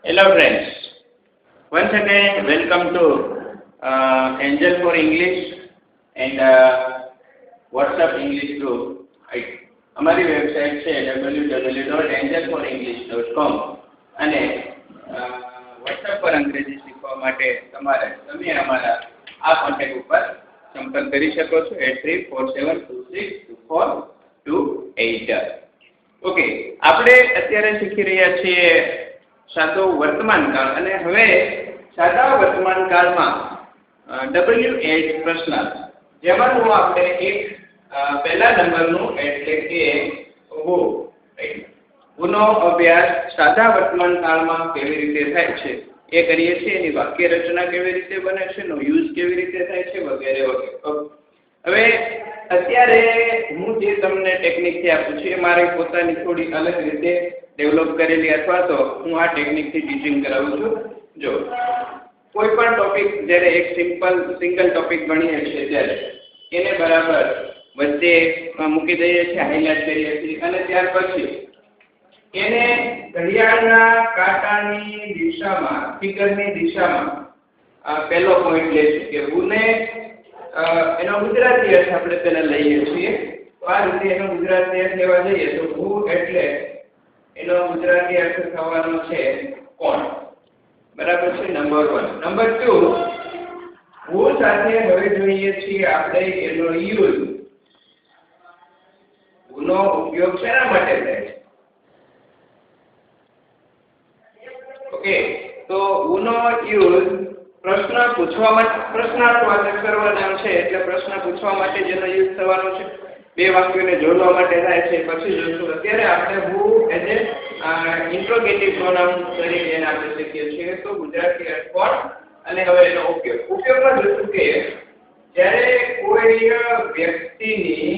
Hello friends, once again welcome to Angel for English and WhatsApp English group. અમારી website છે www.angelforenglish.com અને WhatsApp પર અંગ્રેજી શીખવા માટે તમે અમારા આ કોન્ટેક્ટ ઉપર સંપર્ક કરી શકો છો 8347262428. ઓકે, આપણે અત્યારે શીખી રહ્યા છીએ સાદો વર્તમાન કાળ અને હવે સાદા વર્તમાન કાળમાં W8 પ્રશ્નાર્થ જેમાંનું આપણે એક પહેલા નંબરનું એટલે કે નો અભ્યાસ સાદા વર્તમાન કાળમાં કેવી રીતે થાય છે એ કરીએ છીએ, એની વાક્ય રચના કેવી રીતે બને છે, નો યુઝ કેવી રીતે થાય છે વગેરે વગેરે. હવે અત્યારે હું જે તમને ટેકનિકથી આપું છું એ મારી પોતાની થોડી અલગ રીતે ડેવલપ કરેલી અથવા તો હું આ ટેકનિકથી ટીચિંગ કરાવું છું. જો કોઈ પણ ટોપિક જ્યારે એક સિંગલ ટોપિક ભણીએ છીએ ત્યારે એને બરાબર વચ્ચે મૂકી દઈએ છીએ, હાઇલાઇટ કરીએ છીએ અને ત્યાર પછી એને ઘડિયાળના કાંટાની દિશામાં, ફિગરની દિશામાં પહેલો પોઈન્ટ લઈશું કે ભૂને એનો ગુજરાતી અર્થ આપણે તેને લઈએ છીએ. તો આ રીતે એનો ગુજરાતી અર્થ લેવા જઈએ તો ભૂ એટલે એનો ગુજરાતી અર્થ થવાનો છે કોણ. બરાબર છે, નંબર 1. નંબર 2, ભૂ સાથે હવે જોઈએ છીએ આપણે એનો યુઝ. ભૂનો ઉપયોગ શેના માટે થાય છે? ઓકે, તો ભૂનો યુઝ પ્રશ્ન પૂછવા માટે, પ્રશ્નાર્થવાચક સર્વનામ છે એટલે પ્રશ્ન પૂછવા માટે જેનો યુઝ થવાનો છે, બે વાક્યોને જોડવા માટે થાય છે. પછી જોઈશું અત્યારે આપણે હુ એઝ એ ઇન્ટ્રોગેટિવ પ્રોનાઉન તરીકે એને આપણે શીખીએ છીએ. તો ગુજરાતી અર્થ કોણ અને હવે એનો ઉપયોગમાં જોઈશું કે જ્યારે કોઈ વ્યક્તિની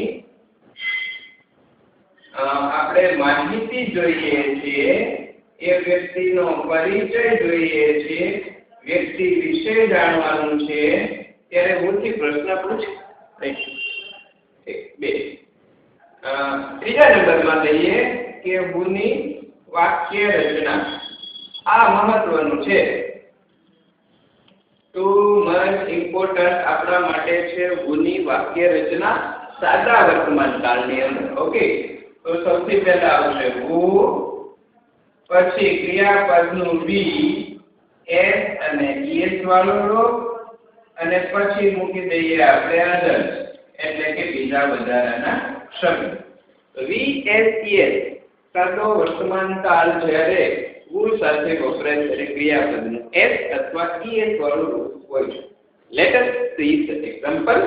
આપણે માહિતી જોઈએ છીએ, એ વ્યક્તિનો પરિચય જોઈએ છીએ, વ્યક્તિ વિશે જાણવાનું છે ત્યારે હુંથી પ્રશ્ન પૂછ. ત્રીજા નંબરમાં લઈએ કે હુંની વાક્ય રચના. આ મહત્વનું છે, ટુ મચ ઇમ્પોર્ટન્ટ આપણા માટે છે હુંની વાક્ય રચના સાદા વર્તમાન કાળની અંદર. ઓકે, તો સૌથી પહેલા આવશે હુ, પછી ક્રિયાપદનું બી, એસ અને ઈએસ વાળો રો અને પછી મૂકી દઈએ આપણે અધર્સ એટલે કે બીજા વધારાના શબ્દ. તો વી એસ ઈએસ સાદો વર્તમાન કાળ જ્યારે વુ સાથે વપરાય ત્યારે ક્રિયાપદનું એસ અથવા ઈએસ વાળું રૂપ હોય છે. Let S see the example.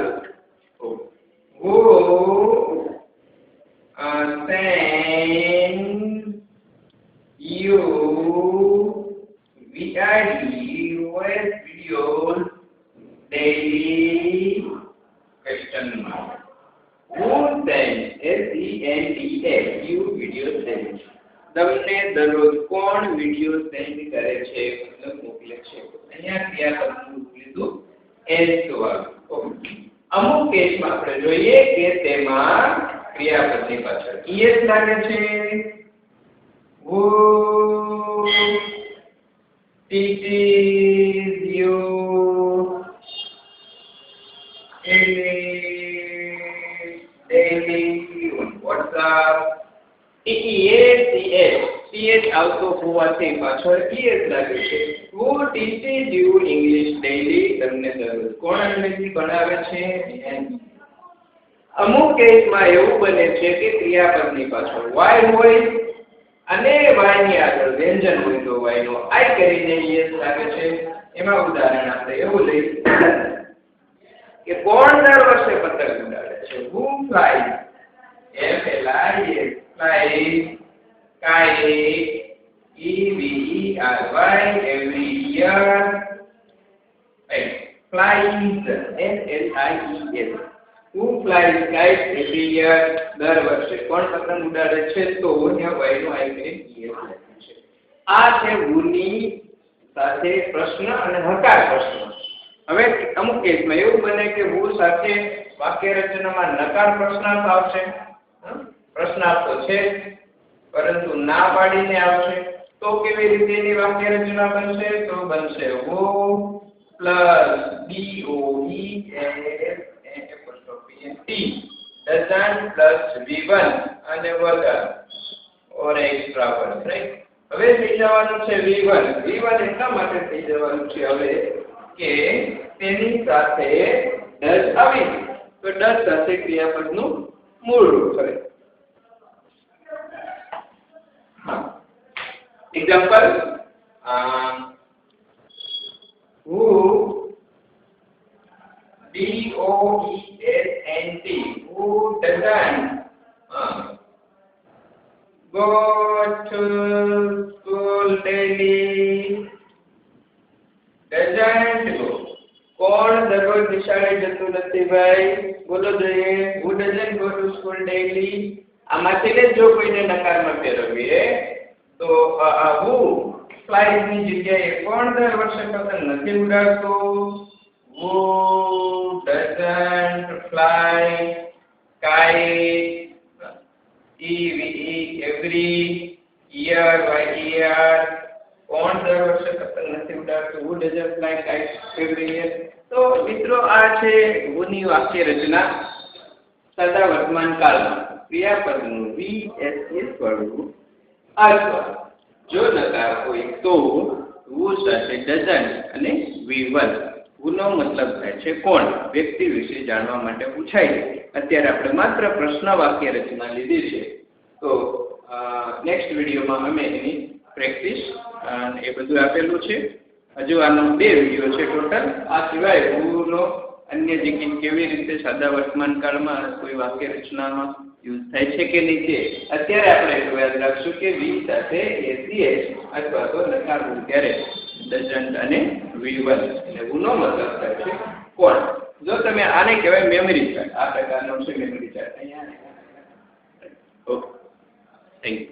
who send you videos daily? Question mark. Who sends you videos daily? તમને દરરોજ કોણ વિડિયો સેન્ડ કરે છે, મતલબ મોકલે છે. અહીંયા ક્રિયાપદનું લીધું એસ વાળું. અમુક કેસમાં આપણે જોઈએ કે તેમાં ક્રિયાપદની પાછળ ઈએસ લાગે છે. Who teaches you daily on WhatsApp? ch આવતો હોવાથી પાછળ ઈએસ લાગે છે. Who teaches you English daily? તમને દરરોજ કોણ અંગ્રેજી ભણાવે છે? અમુક કેસમાં એવું બને છે કે ક્રિયાપદની પાછળ વાય હોય અને વાય ની આગળ વ્યંજન હોય તો વાય નો આઈ કરીને યસ લાગે છે. એમાં ઉદાહરણ આપણે એવું લઈએ કે કોણ દર વર્ષે પતંગ ઉડાડે છે? Who flies? FLIES flies, kite, EVERY every year, flies SLIES. Who flies kite every year? દર વર્ષે કોણ પતંગ ઉડાડે છે? તો અહીંયા વાય નો આઈ કરીને યસ લખ્યું છે. આ છે હુની સાથે પ્રશ્ન અને હકાર પ્રશ્ન. હવે અમુક કેસમાં એવું બને કે હુ સાથે વાક્ય રચનામાં નકાર પ્રશ્નાર્થ આવશે. પ્રશ્નાર્થ તો છે પરંતુ ના પાડીને આવશે તો કેવી રીતે એની વાક્ય રચના બનશે? તો બનશે who plus doesn't plus v1 અને વગર or extra word, right? હવે થઈ જવાનું છે v1 એટલા માટે થઈ જવાનું છે હવે કે તેની સાથે does આવી તો does સાથે ક્રિયાપદનું મૂળ રૂપ થશે. Example who doesn't who doesn't go to school daily doesn't go. કોણ દરરોજ નિશાળે જતું નથી ભાઈ? બોલો જોઈએ. who doesn't go to school daily આમાંથી ને જો કોઈને નકારમાં ફેરવીએ તો who flies ની જગ્યાએ કોણ દર વર્ષે પતંગ નથી ઉડાડતું? who doesn't fly kite every year by year કોણ દર વર્ષે પતંગ નથી ઉડાડતું? who doesn't fly kite every year. તો મિત્રો આ છે who ની વાક્ય રચના સાદા વર્તમાન કાળમાં ક્રિયાપદનું VSS વાળું અથવા જો નકાર હોય તો who સાથે doesn't અને v1. who નો મતલબ થાય છે કોણ, વ્યક્તિ વિશે જાણવા માટે પૂછાય. અત્યારે આપણે માત્ર પ્રશ્ન વાક્ય રચના લીધી છે. તો નેક્સ્ટ વિડીયોમાં અમે એની પ્રેક્ટિસ એ બધું આપેલું છે. હજુ આનો 2 વિડીયો છે ટોટલ. આ સિવાય who નો અન્ય જગ્યાએ કેવી રીતે સાદા વર્તમાન કાળમાં કોઈ વાક્ય રચનામાં યુઝ થાય છે કે નહીં તે અત્યારે આપણે એટલું યાદ રાખશું કે v સાથે ACH અથવા તો નકાર હોય ત્યારે doesn't અને v1 એટલે who નો મતલબ થાય છે કોણ. જો તમે આને કહેવાય મેમરી ચાર્ટ, આ પ્રકારનો છે મેમરી ચાર્ટ. અહીંયા ઓકે, થેન્ક યુ.